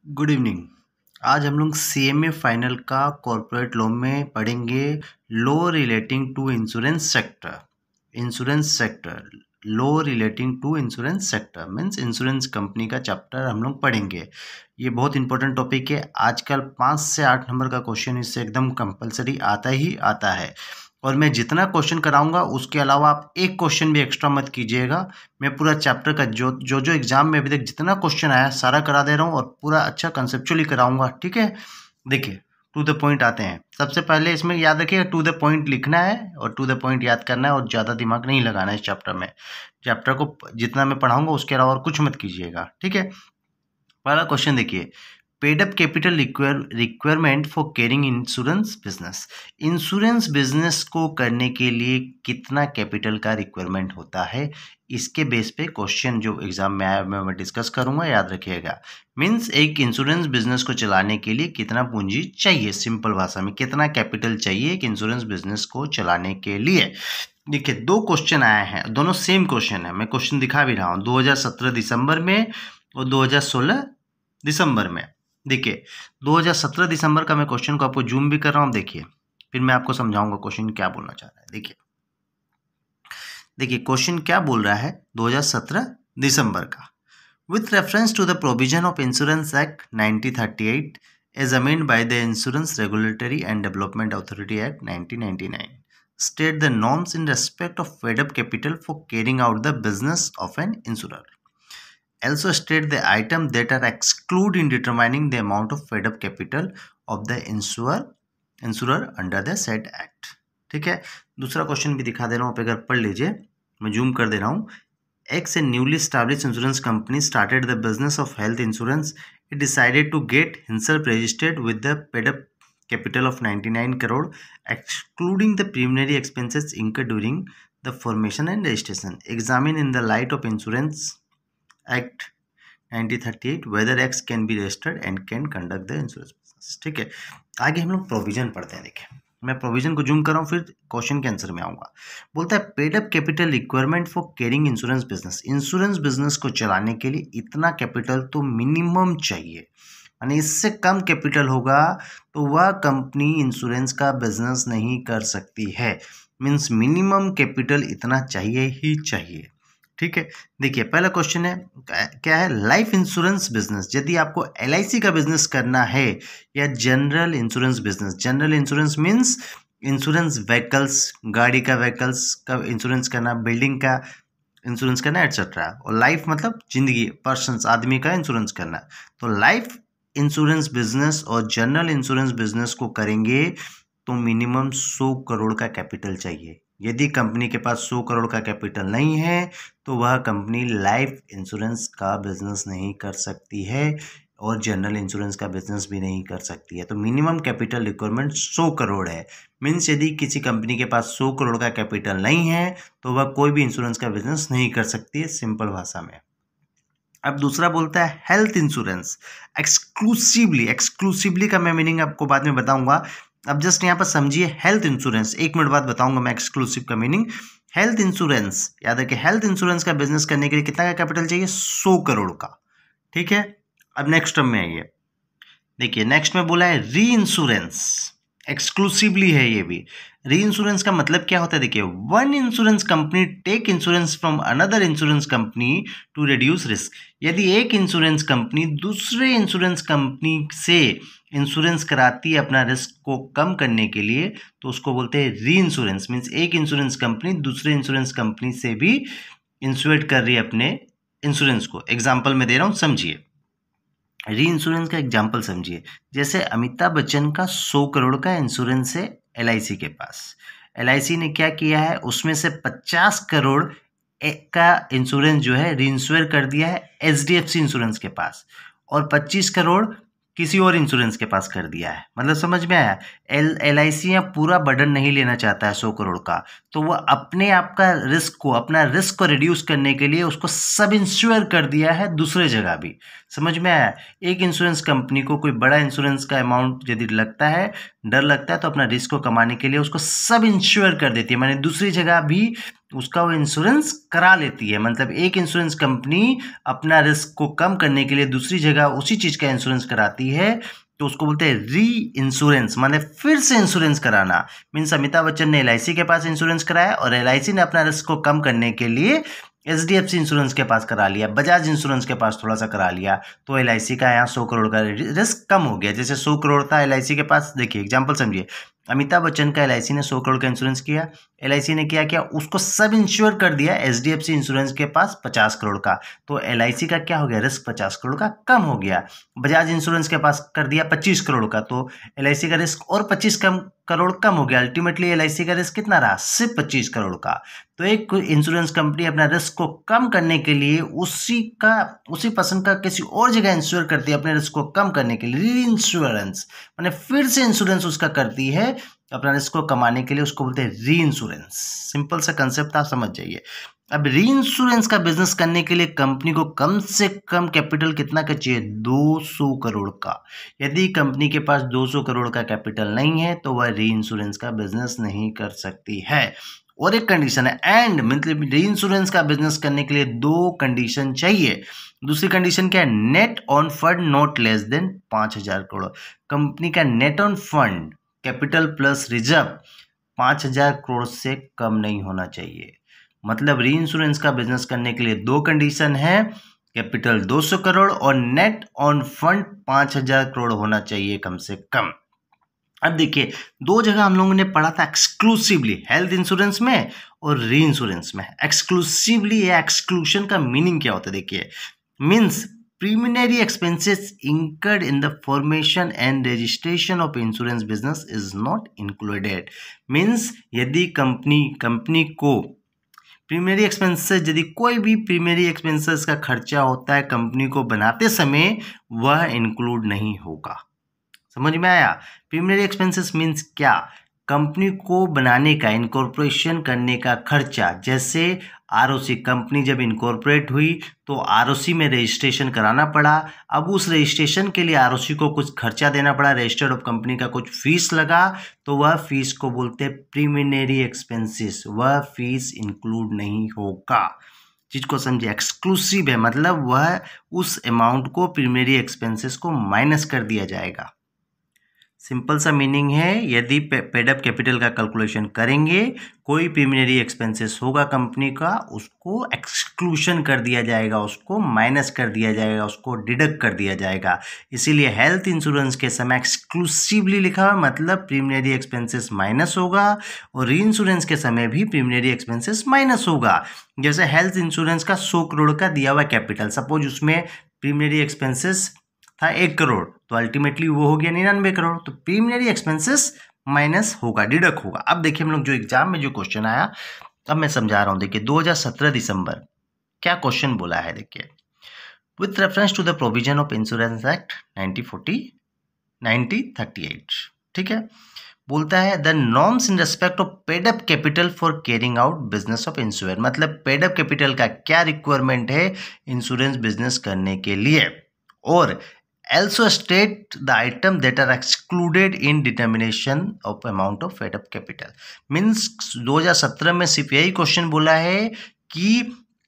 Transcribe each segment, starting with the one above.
Good evening. आज हम लोग सीएमए फाइनल का कॉर्पोरेट लॉ में पढ़ेंगे। Law relating to insurance sector law relating to insurance sector means insurance company का चैप्टर हम लोग पढ़ेंगे। ये बहुत इंपॉर्टेंट टॉपिक है। आजकल 5 से 8 नंबर का क्वेश्चन इससे एकदम कंपलसरी आता ही आता है। और मैं जितना क्वेश्चन कराऊंगा उसके अलावा आप एक क्वेश्चन भी एक्स्ट्रा मत कीजिएगा। मैं पूरा चैप्टर का जो एग्जाम में अभी तक जितना क्वेश्चन आया सारा करा दे रहा हूँ और पूरा अच्छा कंसेप्चुअली कराऊंगा। ठीक है, देखिए टू द पॉइंट आते हैं। सबसे पहले इसमें याद रखिएगा टू द पॉइंट लिखना है और टू द पॉइंट याद करना है और ज़्यादा दिमाग नहीं लगाना है इस चैप्टर में। चैप्टर को जितना मैं पढ़ाऊंगा उसके अलावा और कुछ मत कीजिएगा। ठीक है, पहला क्वेश्चन देखिए, paid up capital requirement for carrying insurance business. Insurance business को करने के लिए कितना कैपिटल का रिक्वायरमेंट होता है, इसके बेस पे क्वेश्चन जो एग्जाम में आया मैं डिस्कस करूंगा, याद रखिएगा। मीन्स एक इंश्योरेंस बिजनेस को चलाने के लिए कितना पूंजी चाहिए, सिंपल भाषा में कितना कैपिटल चाहिए एक इंश्योरेंस बिजनेस को चलाने के लिए। देखिए दो क्वेश्चन आए हैं, दोनों सेम क्वेश्चन है। मैं क्वेश्चन दिखा भी रहा हूँ 2017 दिसंबर में और 2016 दिसंबर में। देखिए 2017 दिसंबर का मैं क्वेश्चन को आपको जूम भी कर रहा हूँ, देखिए फिर मैं आपको समझाऊंगा क्वेश्चन क्या बोलना चाह रहा है। देखिए क्वेश्चन क्या बोल रहा है 2017 दिसंबर का। With reference to the provision of insurance act 1938 as amend by the Insurance Regulatory and Development Authority Act 1999, state the norms in respect of paid up capital for carrying out the business of an insurer. Also state the item that are excluded in determining the amount of paid up capital of the insurer under the said act. ठीक है, दूसरा question भी दिखा दे रहा हूँ, आप अगर पढ़ लीजिए, मैं जूम कर दे रहा हूँ। X, a newly established insurance company, started the business of health insurance. It decided to get himself registered with the paid up capital of 99 crore, excluding the preliminary expenses incurred during the formation and registration. Examine in the light of Insurance Act 1938 whether X can be registered and can conduct the insurance business. ठीक है, आगे हम लोग provision पढ़ते हैं। देखिए मैं provision को जूम कर रहा हूँ, फिर क्वेश्चन के आंसर में आऊंगा। बोलता है paid up capital requirement for carrying insurance business. Insurance business को चलाने के लिए इतना कैपिटल तो मिनिमम चाहिए, यानी इससे कम कैपिटल होगा तो वह कंपनी इंश्योरेंस का बिजनेस नहीं कर सकती है। मीन्स मिनिमम कैपिटल इतना चाहिए ही चाहिए। ठीक है, देखिए पहला क्वेश्चन है क्या है, लाइफ इंश्योरेंस बिजनेस। यदि आपको एलआईसी का बिजनेस करना है या general insurance business, general insurance means insurance vehicles, गाड़ी का व्हीकल्स का इंश्योरेंस करना, बिल्डिंग का इंश्योरेंस करना एटसेट्रा, और लाइफ मतलब जिंदगी, पर्सन, आदमी का इंश्योरेंस करना। तो लाइफ इंश्योरेंस बिजनेस और जनरल इंश्योरेंस बिजनेस को करेंगे तो मिनिमम 100 करोड़ का कैपिटल चाहिए। यदि कंपनी के पास 100 करोड़ का कैपिटल नहीं है तो वह कंपनी लाइफ इंश्योरेंस का बिजनेस नहीं कर सकती है और जनरल इंश्योरेंस का बिजनेस भी नहीं कर सकती है। तो मिनिमम कैपिटल रिक्वायरमेंट 100 करोड़ है। मीन्स यदि किसी कंपनी के पास 100 करोड़ का कैपिटल नहीं है तो वह कोई भी इंश्योरेंस का बिजनेस नहीं कर सकती है, सिंपल भाषा में। अब दूसरा बोलता है हेल्थ इंश्योरेंस एक्सक्लूसिवली। एक्सक्लूसिवली का मैं मीनिंग आपको बाद में बताऊंगा, अब जस्ट यहाँ पर समझिए हेल्थ इंश्योरेंस, 1 मिनट बाद बताऊंगा मैं एक्सक्लूसिव का मीनिंग। हेल्थ इंश्योरेंस, याद रखिए हेल्थ इंश्योरेंस का बिजनेस करने के लिए कितना का कैपिटल चाहिए, 100 करोड़ का। ठीक है, अब नेक्स्ट टर्म में आइए, देखिए नेक्स्ट में बोला है री इंश्योरेंस, एक्सक्लूसिवली है ये भी। री इंश्योरेंस का मतलब क्या होता है, देखिए one insurance company take insurance from another insurance company to reduce risk. यदि एक इंश्योरेंस कंपनी दूसरे इंश्योरेंस कंपनी से इंश्योरेंस कराती है अपना रिस्क को कम करने के लिए तो उसको बोलते हैं री इंश्योरेंस। मीन्स एक इंश्योरेंस कंपनी दूसरे इंश्योरेंस कंपनी से भी इंश्योरेट कर रही है अपने इंश्योरेंस को। एग्जाम्पल में दे रहा हूँ, समझिए री इंश्योरेंस का एग्जाम्पल समझिए। जैसे अमिताभ बच्चन का 100 करोड़ का इंश्योरेंस है एलआईसी के पास। एलआईसी ने क्या किया है, उसमें से 50 करोड़ का इंश्योरेंस जो है री इंश्योर कर दिया है एचडीएफसी इंश्योरेंस के पास और 25 करोड़ किसी और इंश्योरेंस के पास कर दिया है। मतलब समझ में आया, एलआईसी यहाँ पूरा बर्डन नहीं लेना चाहता है 100 करोड़ का, तो वह अपने आप का रिस्क को, अपना रिस्क को रिड्यूस करने के लिए उसको सब इंश्योर कर दिया है दूसरे जगह भी। समझ में आया, एक इंश्योरेंस कंपनी को कोई बड़ा इंश्योरेंस का अमाउंट यदि लगता है, डर लगता है, तो अपना रिस्क को कमाने के लिए उसको सब इंश्योर कर देती है, माने दूसरी जगह भी उसका वो इंश्योरेंस करा लेती है। मतलब एक इंश्योरेंस कंपनी अपना रिस्क को कम करने के लिए दूसरी जगह उसी चीज़ का इंश्योरेंस कराती है, तो उसको बोलते हैं री इंश्योरेंस, मतलब फिर से इंश्योरेंस कराना। मीन्स अमिताभ बच्चन ने LIC के पास इंश्योरेंस कराया और LIC ने अपना रिस्क को कम करने के लिए HDFC इंश्योरेंस के पास करा लिया, बजाज इंश्योरेंस के पास थोड़ा सा करा लिया, तो LIC का यहाँ 100 करोड़ का रिस्क कम हो गया। जैसे 100 करोड़ था LIC के पास, देखिए एग्जाम्पल समझिए, अमिताभ बच्चन का LIC ने 100 करोड़ का इंश्योरेंस किया, LIC ने क्या उसको सब इंश्योर कर दिया HDFC इंश्योरेंस के पास 50 करोड़ का, तो LIC का क्या हो गया, रिस्क 50 करोड़ का कम हो गया। बजाज इंश्योरेंस के पास कर दिया 25 करोड़ का, तो LIC का रिस्क और 25 करोड़ कम हो गया। अल्टीमेटली LIC का रिस्क कितना रहा, सिर्फ 25 करोड़ का। तो एक इंश्योरेंस कंपनी अपना रिस्क को कम करने के लिए उसी पर्सन का किसी और जगह इंश्योर करती है अपने रिस्क को कम करने के लिए, री इंश्योरेंस, मैंने फिर से इंश्योरेंस उसका करती है अपना रिस्क को कमाने के लिए, उसको बोलते हैं री इंश्योरेंस। सिंपल सा कंसेप्ट आप समझ जाइए। अब री इंश्योरेंस का बिजनेस करने के लिए कंपनी को कम से कम कैपिटल कितना का चाहिए, 200 करोड़ का। यदि कंपनी के पास 200 करोड़ का कैपिटल नहीं है तो वह री इंश्योरेंस का बिजनेस नहीं कर सकती है। और एक कंडीशन है एंड, मतलब री इंश्योरेंस का बिजनेस करने के लिए 2 कंडीशन चाहिए। दूसरी कंडीशन क्या है, net owned fund not less than 5000 crore. Company का net owned fund capital plus reserve 5000 crore से कम नहीं होना चाहिए। मतलब री इंश्योरेंस का बिजनेस करने के लिए 2 कंडीशन है, कैपिटल 200 करोड़ और नेट ऑन फंड 5000 करोड़ होना चाहिए कम से कम। अब देखिए 2 जगह हम लोगों ने पढ़ा था एक्सक्लूसिवली, हेल्थ इंश्योरेंस में और री इंश्योरेंस में। एक्सक्लूसिवली या एक्सक्लूशन का मीनिंग क्या होता है, देखिए means preliminary expenses incurred in the formation and registration of insurance business is not included। Means यदि कंपनी को प्रीमियरी एक्सपेंसेस, यदि कोई भी प्रीमियरी एक्सपेंसेस का खर्चा होता है कंपनी को बनाते समय, वह इंक्लूड नहीं होगा। समझ में आया? प्रीमियरी एक्सपेंसेस मीन्स क्या, कंपनी को बनाने का, इनकॉर्पोरेशन करने का खर्चा। जैसे ROC, कंपनी जब इनकॉर्पोरेट हुई तो ROC में रजिस्ट्रेशन कराना पड़ा। अब उस रजिस्ट्रेशन के लिए ROC को कुछ खर्चा देना पड़ा, रजिस्टर्ड ऑफ कंपनी का कुछ फीस लगा, तो वह फीस को बोलते हैं प्रीमियरी एक्सपेंसेस, वह फीस इंक्लूड नहीं होगा। चीज को समझिए, एक्सक्लूसिव है मतलब वह उस अमाउंट को प्रीमियरी एक्सपेंसेस को माइनस कर दिया जाएगा। सिंपल सा मीनिंग है, यदि पेड अप कैपिटल का कैलकुलेशन करेंगे, कोई प्रीमियरी एक्सपेंसेस होगा कंपनी का, उसको एक्सक्लूशन कर दिया जाएगा, उसको माइनस कर दिया जाएगा, उसको डिडक्ट कर दिया जाएगा। इसीलिए हेल्थ इंश्योरेंस के समय एक्सक्लूसिवली लिखा हुआ, मतलब प्रीमियरी एक्सपेंसेस माइनस होगा, और री इंश्योरेंस के समय भी प्रीमियरी एक्सपेंसेस माइनस होगा। जैसे हेल्थ इंश्योरेंस का 100 करोड़ का दिया हुआ कैपिटल, सपोज उसमें प्रीमियरी एक्सपेंसेस था 1 करोड़, तो अल्टीमेटली वो हो गया 99 करोड़, तो प्रीमियरी एक्सपेंसेस माइनस होगा, डिडक्ट होगा। अब देखिए हम लोग जो एग्जाम में जो क्वेश्चन आया, अब मैं समझा रहा हूँ। देखिए 2017 दिसंबर क्या क्वेश्चन बोला है, देखिए with reference to the provision of insurance act 1938, ठीक है, बोलता है the norms in respect of paid up capital for carrying out business of insurance. मतलब पेड अप कैपिटल का क्या रिक्वायरमेंट है इंश्योरेंस बिजनेस करने के लिए, और also state the item that are excluded in determination of amount of paid up capital। Means 2017 में सिर्फ यही क्वेश्चन बोला है कि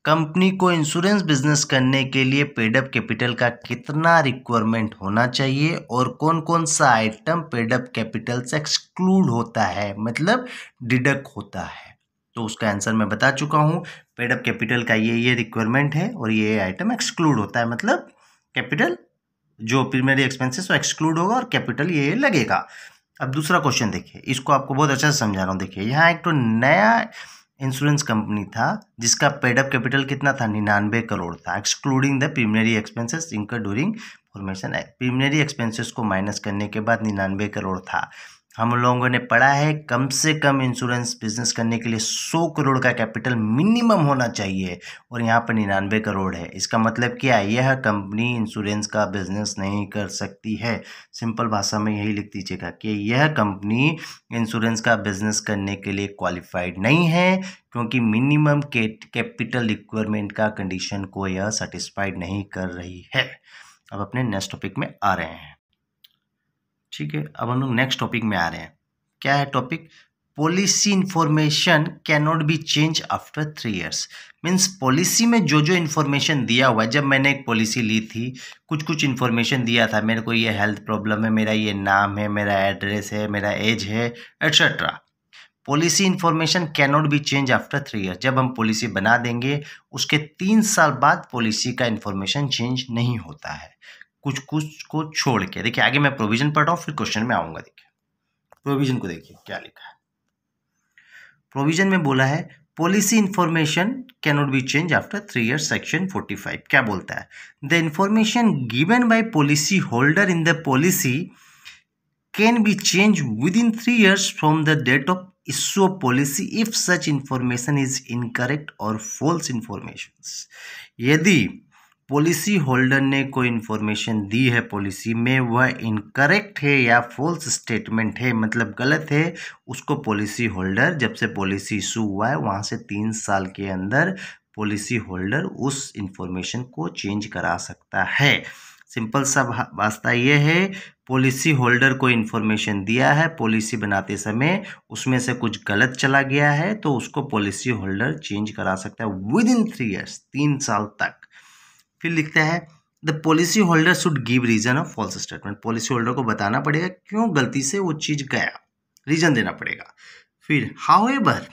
कंपनी को इंश्योरेंस बिजनेस करने के लिए पेड अप कैपिटल का कितना रिक्वायरमेंट होना चाहिए और कौन कौन सा आइटम पेड अप कैपिटल से एक्सक्लूड होता है, मतलब डिडक्ट होता है। तो उसका आंसर मैं बता चुका हूँ, पेड अप कैपिटल का ये रिक्वायरमेंट है और ये आइटम एक्सक्लूड होता है, मतलब कैपिटल जो प्रीमियरी एक्सपेंसेस वो एक्सक्लूड होगा और कैपिटल ये लगेगा। अब दूसरा क्वेश्चन देखिए, इसको आपको बहुत अच्छा से समझा रहा हूँ। देखिए यहाँ एक तो नया इंश्योरेंस कंपनी था जिसका पेड अप कैपिटल कितना था, 99 करोड़ था, excluding the preliminary expenses incurred during formation. Preliminary expenses को माइनस करने के बाद 99 करोड़ था। हम लोगों ने पढ़ा है कम से कम इंश्योरेंस बिजनेस करने के लिए 100 करोड़ का कैपिटल मिनिमम होना चाहिए, और यहाँ पर 99 करोड़ है। इसका मतलब क्या है, यह कंपनी इंश्योरेंस का बिजनेस नहीं कर सकती है। सिंपल भाषा में यही लिख दीजिएगा कि यह कंपनी इंश्योरेंस का बिजनेस करने के लिए क्वालिफाइड नहीं है, क्योंकि मिनिमम कैपिटल रिक्वायरमेंट का कंडीशन को यह सेटिस्फाइड नहीं कर रही है। अब अपने नेक्स्ट टॉपिक में आ रहे हैं, ठीक है। अब हम लोग नेक्स्ट टॉपिक में आ रहे हैं। क्या है topic, policy information can not be change after 3 years। Means policy में जो जो इन्फॉर्मेशन दिया हुआ है, जब मैंने एक पॉलिसी ली थी कुछ इन्फॉर्मेशन दिया था, मेरे को ये हेल्थ प्रॉब्लम है, मेरा ये नाम है, मेरा एड्रेस है, मेरा एज है, etcetera. Policy information can not be change after 3 years। जब हम पॉलिसी बना देंगे उसके 3 साल बाद पॉलिसी का इन्फॉर्मेशन चेंज नहीं होता है, कुछ को छोड़ के। देखिए आगे मैं प्रोविजन पढ़ रहा हूँ, फिर क्वेश्चन में आऊँगा। देखिए प्रोविजन को देखिए क्या लिखा है। प्रोविजन में बोला है policy information can not be change after 3 years। Section 45 क्या बोलता है? The information given by policy holder in the policy can be change within 3 years from the date of issue of policy if such information is incorrect और false information. यदि policy holder ने कोई information दी है policy में, वह incorrect है या false statement है, मतलब गलत है, उसको पॉलिसी होल्डर जब से पॉलिसी इशू हुआ है वहाँ से 3 साल के अंदर पॉलिसी होल्डर उस इन्फॉर्मेशन को चेंज करा सकता है। सिंपल सा वास्ता ये है, पॉलिसी होल्डर को इन्फॉर्मेशन दिया है पॉलिसी बनाते समय, उसमें से कुछ गलत चला गया है तो उसको पॉलिसी होल्डर चेंज करा सकता है विद इन 3 years, 3 साल तक। फिर लिखता है the policy holder should give reason of false statement. Policy holder को बताना पड़ेगा क्यों गलती से वो चीज गया, रीजन देना पड़ेगा। फिर however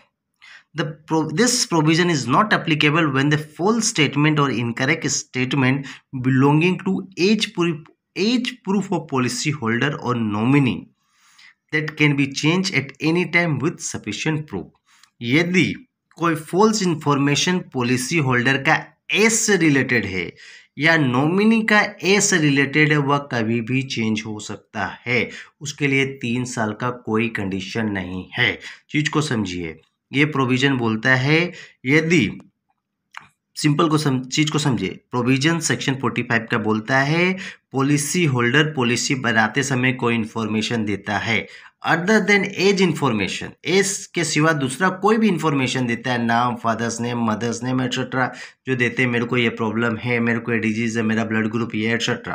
this provision is not applicable when the false statement और incorrect statement belonging to age proof of policy holder और nominee that can be change at any time with sufficient proof. यदि कोई false information policy holder का age से related है या nominee का age से रिलेटेड है, वह कभी भी चेंज हो सकता है। उसके लिए 3 साल का कोई कंडीशन नहीं है। चीज को समझिए, ये प्रोविजन बोलता है यदि चीज को समझिए, प्रोविजन सेक्शन 45 का बोलता है पॉलिसी होल्डर पॉलिसी बनाते समय कोई इंफॉर्मेशन देता है other than age information, age के सिवा दूसरा कोई भी इंफॉर्मेशन देता है, नाम, father's name, mother's name etcetera, जो देते हैं मेरे को ये प्रॉब्लम है, मेरे को ये डिजीज है, मेरा ब्लड ग्रुप ये एट्सेट्रा,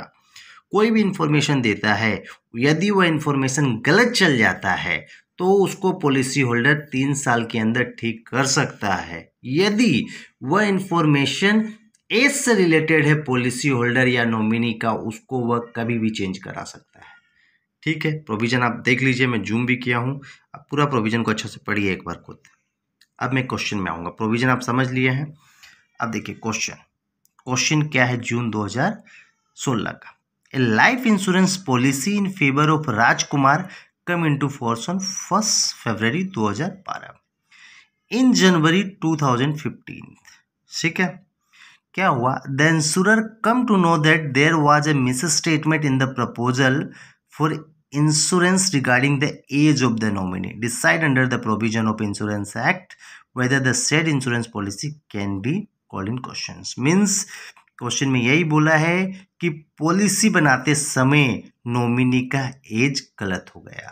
कोई भी इंफॉर्मेशन देता है, यदि वह इंफॉर्मेशन गलत चल जाता है तो उसको पॉलिसी होल्डर 3 साल के अंदर ठीक कर सकता है। यदि वह इंफॉर्मेशन एज से रिलेटेड है पॉलिसी होल्डर या नॉमिनी का, उसको वह कभी भी चेंज करा सकता है। ठीक है, प्रोविजन आप देख लीजिए, मैं जूम भी किया हूँ। अब पूरा प्रोविजन को अच्छे से पढ़िए एक बार खुद। अब मैं क्वेश्चन में आऊँगा। प्रोविजन आप समझ लिए हैं। अब देखिए क्वेश्चन क्या है जून 2016 का। A life insurance policy in favour of Rajkumar come into force on 1 February 2012 in January 2015। ठीक है, क्या हुआ? The insurer come to know that there was a misstatement in the proposal for insurance regarding the age of the nominee. Decide under the provision of insurance act whether the said insurance policy can be called in questions. Means question में यही बोला है कि policy बनाते समय nominee का as गलत हो गया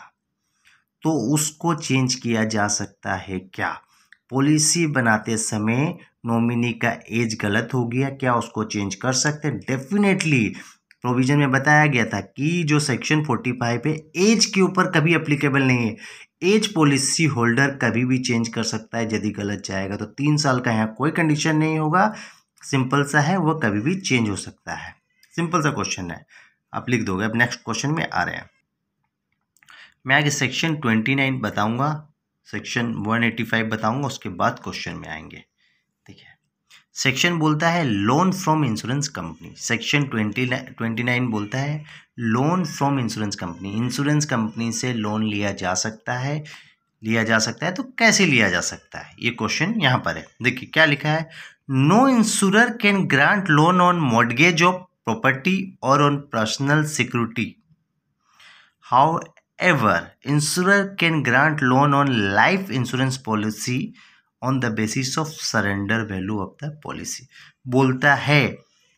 तो उसको चेंज किया जा सकता है क्या? पॉलिसी बनाते समय नॉमिनी का एज गलत हो गया, क्या उसको चेंज कर सकते हैं? डेफिनेटली। प्रोविजन में बताया गया था कि जो सेक्शन 45 है एज के ऊपर कभी एप्लीकेबल नहीं है। एज पॉलिसी होल्डर कभी भी चेंज कर सकता है यदि गलत जाएगा तो 3 साल का यहाँ कोई कंडीशन नहीं होगा। सिंपल सा है, वह कभी भी चेंज हो सकता है। सिंपल सा क्वेश्चन है, आप लिख दोगे। अब नेक्स्ट क्वेश्चन में आ रहे हैं। मैं आगे सेक्शन 29 बताऊंगा, सेक्शन 185 बताऊंगा, उसके बाद क्वेश्चन में आएंगे। ठीक है, सेक्शन बोलता है loan from insurance company. Section 29 बोलता है loan from insurance company. Insurance company से लोन लिया जा सकता है तो कैसे लिया जा सकता है, ये क्वेश्चन यहाँ पर है। देखिए क्या लिखा है, no insurer can grant loan on mortgage of property और on personal security. However, insurer can grant loan on life insurance policy on the basis of surrender value of the policy। बोलता है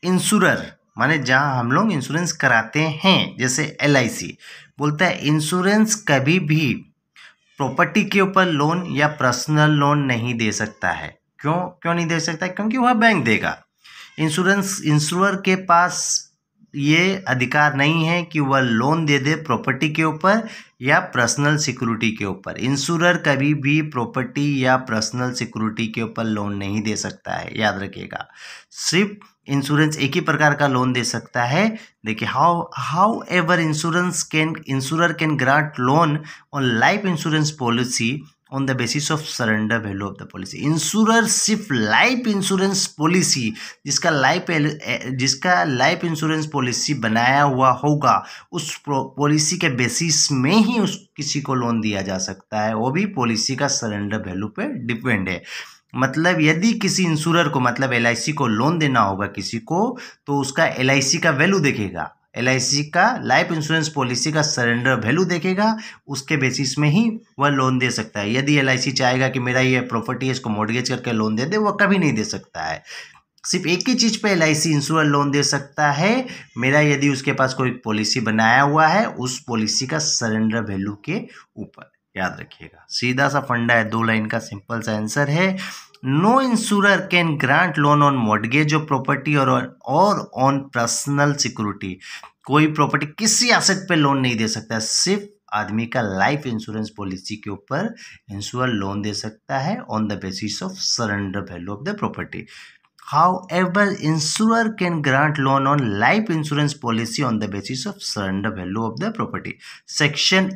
इंश्योरर माने जहाँ हम लोग insurance कराते हैं, जैसे LIC, बोलता है इंश्योरेंस कभी भी प्रॉपर्टी के ऊपर लोन या पर्सनल लोन नहीं दे सकता है। क्यों नहीं दे सकता? क्योंकि वह बैंक देगा। इंश्योरेंस इंश्योरर के पास ये अधिकार नहीं है कि वह लोन दे दे प्रॉपर्टी के ऊपर या पर्सनल सिक्योरिटी के ऊपर। इंश्योरर कभी भी प्रॉपर्टी या पर्सनल सिक्योरिटी के ऊपर लोन नहीं दे सकता है, याद रखिएगा। सिर्फ इंश्योरेंस एक ही प्रकार का लोन दे सकता है। देखिए, how ever insurer can grant loan on life insurance policy on the basis of surrender value of the policy. Insurer सिर्फ लाइफ इंश्योरेंस पॉलिसी जिसका लाइफ इंश्योरेंस पॉलिसी बनाया हुआ होगा, उस पॉलिसी के बेसिस में ही उस किसी को लोन दिया जा सकता है, वो भी पॉलिसी का सरेंडर वैल्यू पे डिपेंड है। मतलब यदि किसी इंश्योरर को, मतलब LIC को लोन देना होगा किसी को, तो उसका LIC का वैल्यू देखेगा, LIC का लाइफ इंश्योरेंस पॉलिसी का सरेंडर वैल्यू देखेगा, उसके बेसिस में ही वह लोन दे सकता है। यदि LIC चाहेगा कि मेरा ये प्रॉपर्टी है इसको मॉर्गेज करके लोन दे दे, वह कभी नहीं दे सकता है। सिर्फ एक ही चीज़ पे LIC इंश्योरर लोन दे सकता है, मेरा यदि उसके पास कोई पॉलिसी बनाया हुआ है उस पॉलिसी का सरेंडर वैल्यू के ऊपर, याद रखिएगा। सीधा सा फंडा है, 2 लाइन का सिंपल सा आंसर है। No insurer can grant loan on mortgage of property और ऑन पर्सनल सिक्योरिटी। कोई प्रॉपर्टी किसी एसेट पे लोन नहीं दे सकता, सिर्फ आदमी का लाइफ इंश्योरेंस पॉलिसी के ऊपर इंश्योरर लोन दे सकता है on the basis of surrender value of the property. However, insurer can grant loan on life insurance policy on the basis of surrender value of the property. Section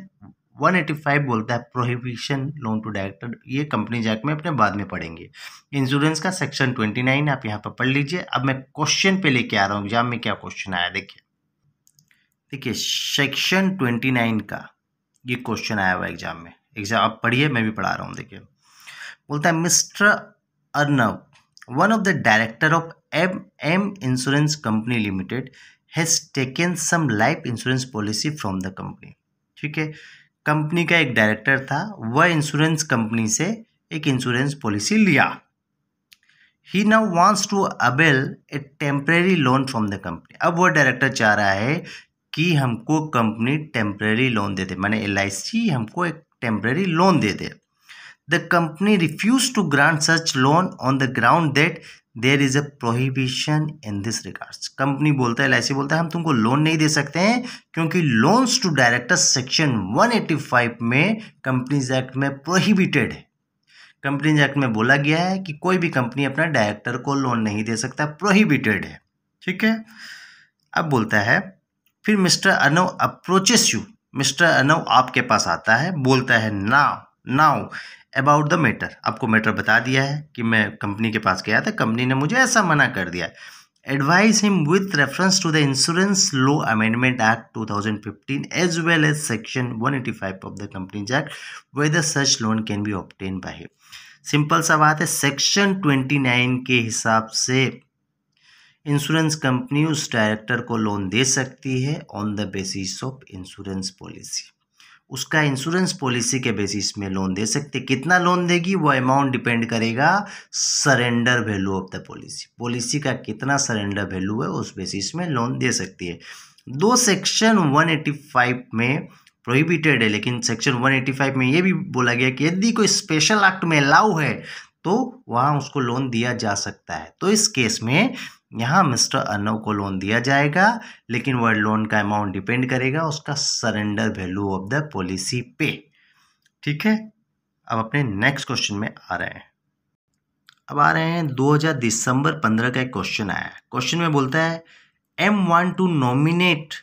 185 बोलता है prohibition loan to director, ये companies act में अपने बाद में पढ़ेंगे। Insurance का section 29 आप यहाँ पर पढ़ लीजिए। अब मैं क्वेश्चन पे लेके आ रहा हूँ, एग्जाम में क्या क्वेश्चन आया देखिए सेक्शन 29 का ये क्वेश्चन आया हुआ एग्जाम में। एग्जाम आप पढ़िए, मैं भी पढ़ा रहा हूँ। देखिए बोलता है, mister Arnav, one of the director of M Insurance Company Limited has taken some life insurance policy from the company। ठीक है, कंपनी का एक डायरेक्टर था, वह इंश्योरेंस कंपनी से एक इंश्योरेंस पॉलिसी लिया। He now wants to avail a temporary loan from the company। अब वह डायरेक्टर चाह रहा है कि हमको कंपनी टेम्परेरी लोन दे दे, माने LIC हमको एक temporary loan they they. The company refused to grant such loan on the ground that there is a prohibition in this regards। Company बोलता है, LIC बोलता है, हम तुमको लोन नहीं दे सकते हैं क्योंकि लोन्स टू डायरेक्टर्स सेक्शन 185 में कंपनीज एक्ट में प्रोहिबिटेड है। कंपनीज एक्ट में बोला गया है कि कोई भी कंपनी अपना डायरेक्टर को लोन नहीं दे सकता, प्रोहिबिटेड है। ठीक है, अब बोलता है, फिर mister Arnav approaches you, mister Arnav आपके पास आता है, बोलता है नाउ अबाउट द मैटर, आपको मैटर बता दिया है कि मैं कंपनी के पास गया था, कंपनी ने मुझे ऐसा मना कर दिया। Advise him with reference to the insurance law amendment act 2015 as well as section 185 of the companies act whether such loan can be obtain by him. Simple सा बात है, सेक्शन 29 के हिसाब से इंश्योरेंस कंपनी उस डायरेक्टर को loan दे सकती है on the basis of insurance policy. उसका इंश्योरेंस पॉलिसी के बेसिस में लोन दे सकते। कितना लोन देगी वो अमाउंट डिपेंड करेगा surrender value of the policy, policy का कितना सरेंडर वैल्यू है उस बेसिस में लोन दे सकती है। दो सेक्शन 185 में प्रोहिबिटेड है, लेकिन सेक्शन 185 में ये भी बोला गया कि यदि कोई स्पेशल एक्ट में अलाउ है तो वहाँ उसको लोन दिया जा सकता है। तो इस केस में यहाँ मिस्टर अर्नव को लोन दिया जाएगा, लेकिन वह लोन का अमाउंट डिपेंड करेगा उसका surrender value of the policy पे। ठीक है, अब अपने नेक्स्ट क्वेश्चन में आ रहे हैं। अब आ रहे हैं 2000 दिसंबर 15 का एक क्वेश्चन आया है। क्वेश्चन में बोलता है, M want to nominate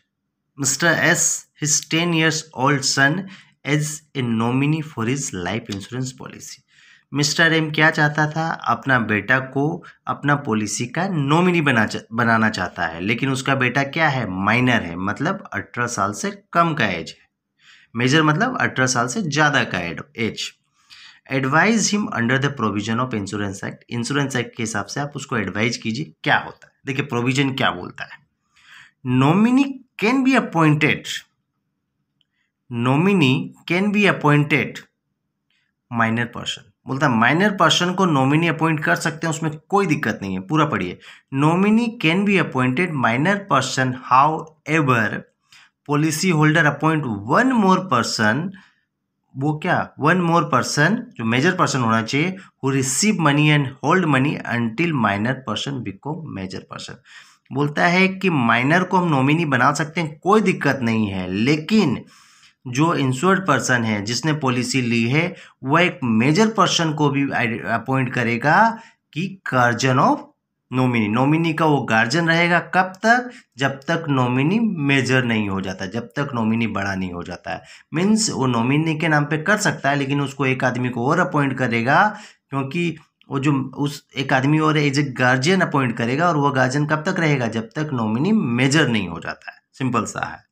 Mr. S, his 10 years old son, as a nominee for his life insurance policy। Mister M क्या चाहता था, अपना बेटा को अपना पॉलिसी का नॉमिनी बनाना चाहता है, लेकिन उसका बेटा क्या है, माइनर है, मतलब 18 साल से कम का एज है। मेजर मतलब 18 साल से ज़्यादा का age. Advise him under the provision of insurance act. Insurance act के हिसाब से आप उसको एडवाइज कीजिए क्या होता है। देखिए प्रोविजन क्या बोलता है, nominee can be appointed, nominee can be appointed minor person. बोलता है माइनर पर्सन को नॉमिनी अपॉइंट कर सकते हैं, उसमें कोई दिक्कत नहीं है। पूरा पढ़िए, nominee can be appointed minor person, however policy holder appoint one more person, वो क्या, वन मोर पर्सन जो मेजर पर्सन होना चाहिए, who receive money and hold money until minor person become major person. बोलता है कि minor को हम नॉमिनी बना सकते हैं, कोई दिक्कत नहीं है, लेकिन जो इंश्योर्ड पर्सन है जिसने पॉलिसी ली है वह एक मेजर पर्सन को भी अपॉइंट करेगा कि गार्जियन ऑफ नॉमिनी। नॉमिनी का वो गार्जियन रहेगा कब तक? जब तक नॉमिनी मेजर नहीं हो जाता, जब तक नॉमिनी बड़ा नहीं हो जाता है। मीन्स वो नॉमिनी के नाम पे कर सकता है, लेकिन उसको एक आदमी को और अपॉइंट करेगा, क्योंकि वो जो उस एक आदमी और एज ए गार्जियन अपॉइंट करेगा, और वो गार्जियन कब तक रहेगा? जब तक नॉमिनी मेजर नहीं हो जाता है। सिंपल सा है।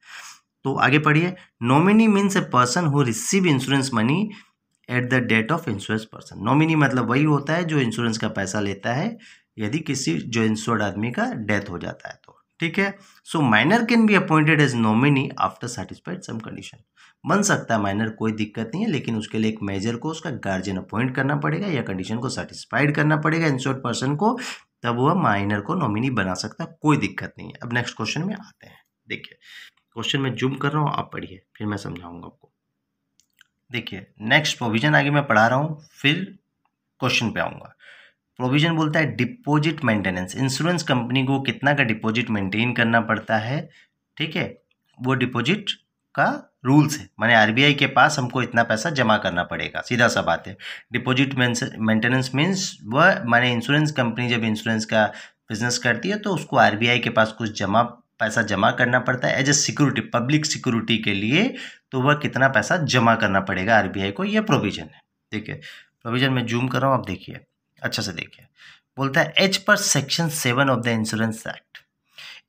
तो आगे पढ़िए। Nominee means a person who receive insurance money at the date of insurance person. Nominee मतलब वही होता है जो इंश्योरेंस का पैसा लेता है यदि किसी जो इंश्योर्ड आदमी का डेथ हो जाता है तो। ठीक है। So minor can be appointed as nominee after satisfied some condition. बन सकता है माइनर, कोई दिक्कत नहीं है, लेकिन उसके लिए एक मेजर को उसका गार्जियन अपॉइंट करना पड़ेगा या कंडीशन को सेटिस्फाइड करना पड़ेगा इंश्योर्ड पर्सन को, तब वह माइनर को नॉमिनी बना सकता है, कोई दिक्कत नहीं है। अब नेक्स्ट क्वेश्चन में आते हैं। देखिए क्वेश्चन में जूम कर रहा हूँ, आप पढ़िए फिर मैं समझाऊंगा आपको। देखिए नेक्स्ट प्रोविजन आगे मैं पढ़ा रहा हूँ, फिर क्वेश्चन पे आऊँगा। प्रोविजन बोलता है डिपॉजिट मेंटेनेंस। इंश्योरेंस कंपनी को कितना का डिपॉजिट मेंटेन करना पड़ता है, ठीक है, वो डिपॉजिट का रूल्स है, माने आरबीआई के पास हमको इतना पैसा जमा करना पड़ेगा, सीधा सा बात है। डिपॉजिट मेंटेनेंस मीन्स वह माने इंश्योरेंस कंपनी जब इंश्योरेंस का बिजनेस करती है तो उसको आरबीआई के पास कुछ पैसा जमा करना पड़ता है as a security, public security के लिए। तो वह कितना पैसा जमा करना पड़ेगा आरबीआई को, यह प्रोविजन है। ठीक है, प्रोविजन में जूम कर रहा हूँ, आप देखिए अच्छा से देखिए। बोलता है as per section 7 of the insurance act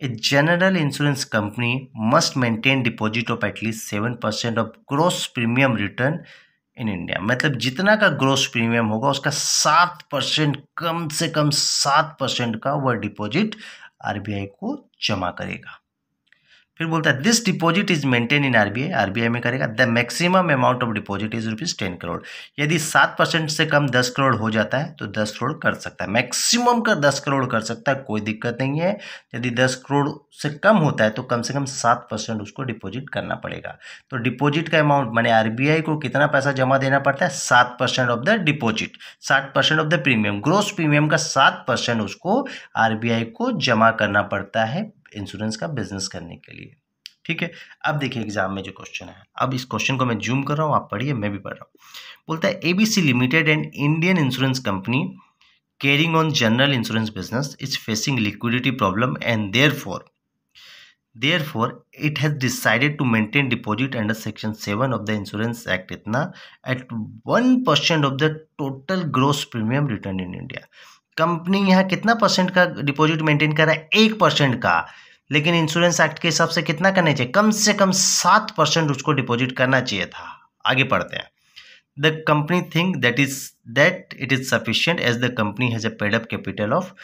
a general insurance company must maintain deposit of at least 7% of gross premium return in India. मतलब जितना का ग्रॉस प्रीमियम होगा उसका 7%, कम से कम 7% का वह डिपॉजिट आरबीआई को जमा करेगा। फिर बोलता है this deposit is maintain in RBI, RBI में करेगा। The maximum amount of deposit is ₹10 crore. यदि 7% से कम 10 करोड़ हो जाता है तो 10 करोड़ कर सकता है, मैक्सिमम का 10 करोड़ कर सकता है, कोई दिक्कत नहीं है। यदि 10 करोड़ से कम होता है तो कम से कम 7% उसको डिपॉजिट करना पड़ेगा। तो डिपॉजिट का अमाउंट माने आरबीआई को कितना पैसा जमा देना पड़ता है? 7% of the deposit, 7% of the premium, gross premium का 7% उसको आरबीआई को जमा करना पड़ता है इंश्योरेंस का बिजनेस करने के लिए। ठीक है, अब देखिए एग्जाम में जो क्वेश्चन है, अब इस क्वेश्चन को मैं जूम कर रहा हूँ, आप पढ़िए मैं भी पढ़ रहा हूँ। बोलता है ABC limited and Indian insurance company carrying on general insurance business is facing liquidity problem and therefore it has decided to maintain deposit under section 7 of the insurance act इतना at 1% of the total gross premium return in India। Company यहाँ कितना percent का deposit maintain कर रहा है? 1% का, लेकिन insurance act के हिसाब से कितना करना चाहिए? कम से कम 7% उसको डिपॉजिट करना चाहिए था। आगे पढ़ते हैं। The company think that it is sufficient as the company has a paid up capital of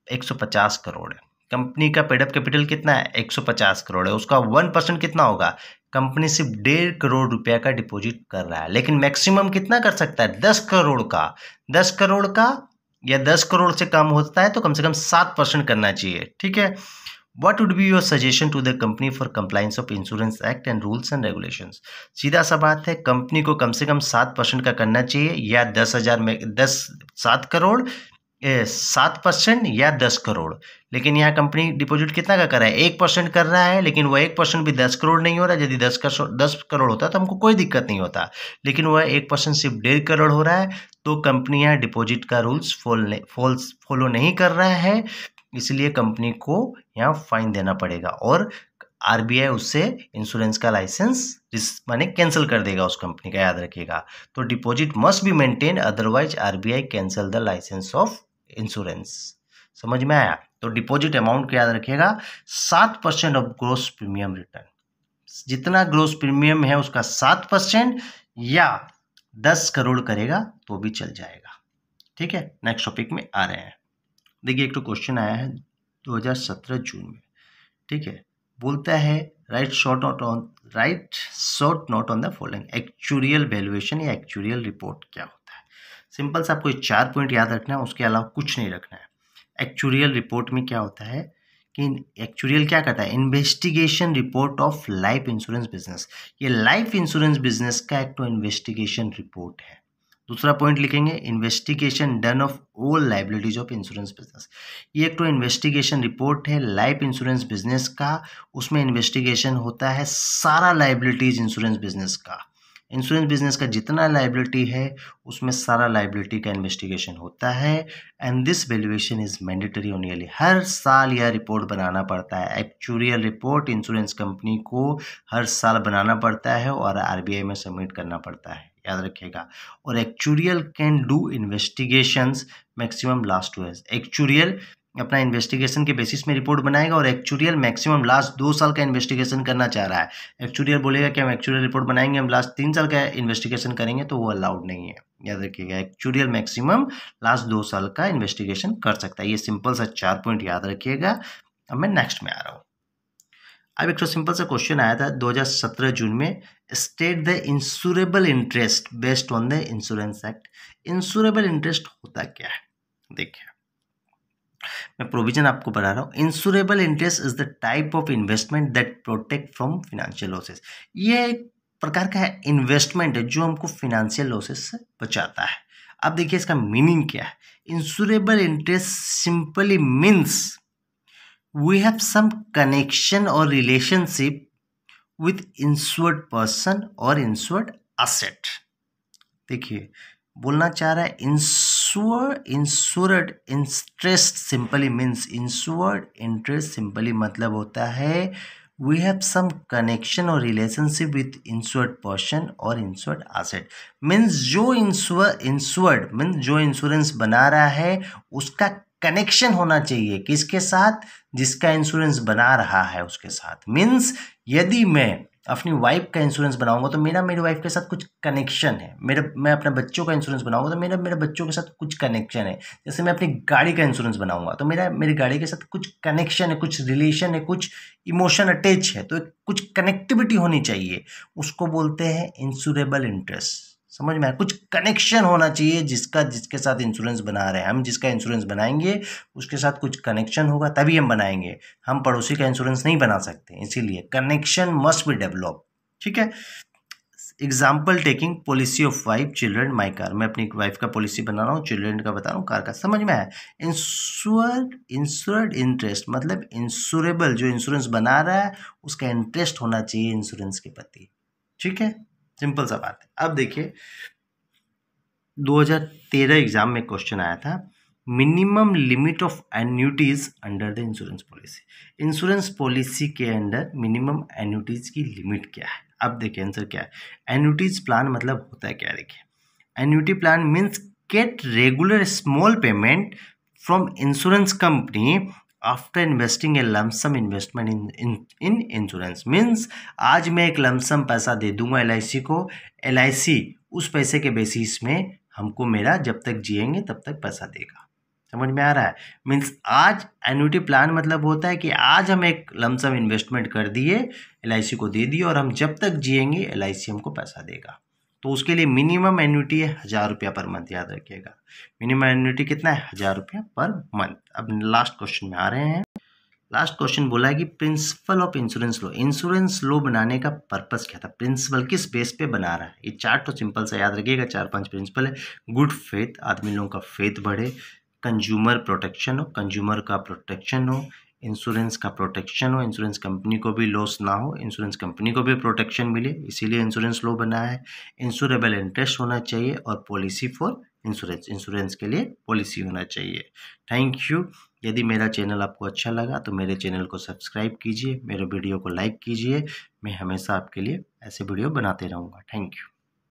150 crore है। कंपनी का पेड अप कैपिटल कितना है? 150 करोड़ है। उसका 1% कितना होगा? कंपनी सिर्फ 1.5 करोड़ रुपया का डिपॉजिट कर रहा है, लेकिन मैक्सिमम कितना कर सकता है? 10 करोड़ का। 10 करोड़ का या 10 करोड़ से कम होता है तो कम से कम 7% करना चाहिए। ठीक है, What would be your suggestion to the company for compliance of Insurance Act and rules and regulations? सीधा सा बात है, कंपनी को कम से कम 7% का करना चाहिए या 10,000 में 7 करोड़ 7% या 10 करोड़। लेकिन यहाँ कंपनी डिपॉजिट कितना का कर रहा है? 1% कर रहा है, लेकिन वह 1% भी 10 करोड़ नहीं हो रहा है। यदि 10 करोड़ होता तो हमको कोई दिक्कत नहीं होता, लेकिन वह 1% सिर्फ 1.5 करोड़ हो रहा है। तो कंपनी यहाँ डिपॉजिट का रूल्स फॉलो नहीं कर रहा है, इसलिए कंपनी को यहाँ फाइन देना पड़ेगा और आरबीआई उससे इंश्योरेंस का लाइसेंस माने कैंसिल कर देगा उस कंपनी का, याद रखिएगा। तो deposit must be maintain, otherwise RBI cancel the licence of insurance. समझ में आया? तो डिपॉजिट अमाउंट को याद रखिएगा, 7% ऑफ ग्रोस प्रीमियम रिटर्न। जितना ग्रोस प्रीमियम है उसका 7% या 10 करोड़ करेगा तो भी चल जाएगा। ठीक है, नेक्स्ट टॉपिक में आ रहे हैं। देखिए एक तो क्वेश्चन आया है 2017 जून में। ठीक है, बोलता है right short note on the following. Actuarial valuation या एक्चुरियल रिपोर्ट क्या होता है? सिंपल सा आपको 4 पॉइंट याद रखना है, उसके अलावा कुछ नहीं रखना है। एक्चुरियल रिपोर्ट में क्या होता है कि एक्चुरियल क्या करता है? Investigation report of life insurance business. ये लाइफ इंश्योरेंस बिजनेस का एक तो इन्वेस्टिगेशन रिपोर्ट है। दूसरा पॉइंट लिखेंगे investigation done of all liabilities of insurance business. ये एक तो इन्वेस्टिगेशन रिपोर्ट है लाइफ इंश्योरेंस बिजनेस का, उसमें इन्वेस्टिगेशन होता है सारा लाइबिलिटीज इंश्योरेंस बिजनेस का। इंश्योरेंस बिजनेस का जितना लाइबिलिटी है उसमें सारा लाइबिलिटी का इन्वेस्टिगेशन होता है। And this valuation is mandatory on yearly, हर साल यह रिपोर्ट बनाना पड़ता है। एक्चुरियल रिपोर्ट इंश्योरेंस कंपनी को हर साल बनाना पड़ता है और आरबीआई में सबमिट करना पड़ता है, याद रखिएगा। और actuarial can do investigations maximum last 2 years. Actuarial अपना इन्वेस्टिगेशन के बेसिस में रिपोर्ट बनाएगा और एक्चुरियल मैक्सिमम लास्ट 2 साल का इन्वेस्टिगेशन करना चाह रहा है। एक्चुरियल बोलेगा कि हम एक्चुरियल रिपोर्ट बनाएंगे, हम लास्ट 3 साल का इन्वेस्टिगेशन करेंगे, तो वो अलाउड नहीं है, याद रखिएगा। एक्चुरियल मैक्सिमम लास्ट 2 साल का इन्वेस्टिगेशन कर सकता है। ये सिंपल सा 4 पॉइंट याद रखिएगा। अब मैं नेक्स्ट में आ रहा हूँ। अब एक तो सिंपल सा क्वेश्चन आया था 2017 जून में, state the insurable interest based on the insurance act. Insurable interest होता क्या है, देखिए मैं प्रोविजन आपको बता रहा हूँ। Insurable interest is the type of investment that protect from financial losses. ये एक प्रकार का है इन्वेस्टमेंट है जो हमको फाइनेंशियल लॉसेस से बचाता है। अब देखिए इसका मीनिंग क्या है। Insurable interest simply means we have some connection और रिलेशनशिप विथ इंश्योर्ड पर्सन और इंश्योर्ड असेट। देखिए बोलना चाह रहा है insured interest simply means, insured interest simply मतलब होता है वी हैव सम कनेक्शन और रिलेशनशिप विथ इंश्योर्ड पर्सन और इंश्योर्ड एसेट। मीन्स जो इंश्योर्ड मीन्स जो इंश्योरेंस बना रहा है उसका कनेक्शन होना चाहिए किसके साथ, जिसका इंश्योरेंस बना रहा है उसके साथ। मीन्स यदि मैं अपनी वाइफ का इंश्योरेंस बनाऊंगा तो मेरी वाइफ के साथ कुछ कनेक्शन है। मैं अपने बच्चों का इंश्योरेंस बनाऊंगा तो मेरे बच्चों के साथ कुछ कनेक्शन है। जैसे मैं अपनी गाड़ी का इंश्योरेंस बनाऊंगा तो मेरी गाड़ी के साथ कुछ कनेक्शन है, कुछ रिलेशन है, कुछ इमोशन अटैच है, तो कुछ कनेक्टिविटी होनी चाहिए। उसको बोलते हैं इंश्योरेबल इंटरेस्ट। समझ में आया, कुछ कनेक्शन होना चाहिए जिसके साथ इंश्योरेंस बना रहे हैं हम। जिसका इंश्योरेंस बनाएंगे उसके साथ कुछ कनेक्शन होगा तभी हम बनाएंगे। हम पड़ोसी का इंश्योरेंस नहीं बना सकते, इसीलिए कनेक्शन मस्ट बी डेवलप। ठीक है। Example taking policy of wife children my car. मैं अपनी वाइफ का पॉलिसी बना रहा हूँ, चिल्ड्रन का बता रहा हूँ, कार का। समझ में आया। इंश्योर्ड इंटरेस्ट मतलब इंश्योरेबल जो इंश्योरेंस बना रहा है उसका इंटरेस्ट होना चाहिए इंश्योरेंस के प्रति। ठीक है, सिंपल सा बात है। अब देखिए 2013 एग्जाम में क्वेश्चन आया था, minimum limit of annuities under the insurance policy. Insurance policy के अंडर मिनिमम एन्युटीज की लिमिट क्या है। अब देखिए आंसर क्या है। एन्युटीज प्लान मतलब होता है क्या, देखिए annuity plan means get regular small payment from insurance company after investing a lump sum investment in insurance. Means आज मैं एक लमसम पैसा दे दूंगा LIC को, LIC उस पैसे के बेसिस में हमको मेरा जब तक जिएंगे तब तक पैसा देगा। समझ में आ रहा है। मीन्स आज एन्युटी प्लान मतलब होता है कि आज हम एक लमसम इन्वेस्टमेंट कर दिए, LIC को दे दिए और हम जब तक जिएंगे LIC हमको पैसा देगा। तो उसके लिए मिनिमम एन्युटी है 1000 रुपया पर मंथ, याद रखिएगा। मिनिमम एन्युटी कितना है, 1000 रुपया पर मंथ। अब लास्ट क्वेश्चन में आ रहे हैं। लास्ट क्वेश्चन बोला है कि principle of insurance law. Insurance law बनाने का पर्पस क्या था, प्रिंसिपल किस बेस पे बना रहा है। ये चार्ट तो सिंपल सा याद रखिएगा, 4-5 प्रिंसिपल है। गुड फेथ, आदमी लोगों का फेथ बढ़े। कंज्यूमर प्रोटेक्शन हो, कंज्यूमर का प्रोटेक्शन हो। इंश्योरेंस का प्रोटेक्शन हो, इंश्योरेंस कंपनी को भी लॉस ना हो, इंश्योरेंस कंपनी को भी प्रोटेक्शन मिले, इसीलिए इंश्योरेंस लॉ बना है। इंश्योरेबल इंटरेस्ट होना चाहिए और पॉलिसी फॉर इंश्योरेंस, इंश्योरेंस के लिए पॉलिसी होना चाहिए। Thank you. यदि मेरा चैनल आपको अच्छा लगा तो मेरे चैनल को सब्सक्राइब कीजिए, मेरे वीडियो को लाइक कीजिए। मैं हमेशा आपके लिए ऐसे वीडियो बनाते रहूँगा। Thank you.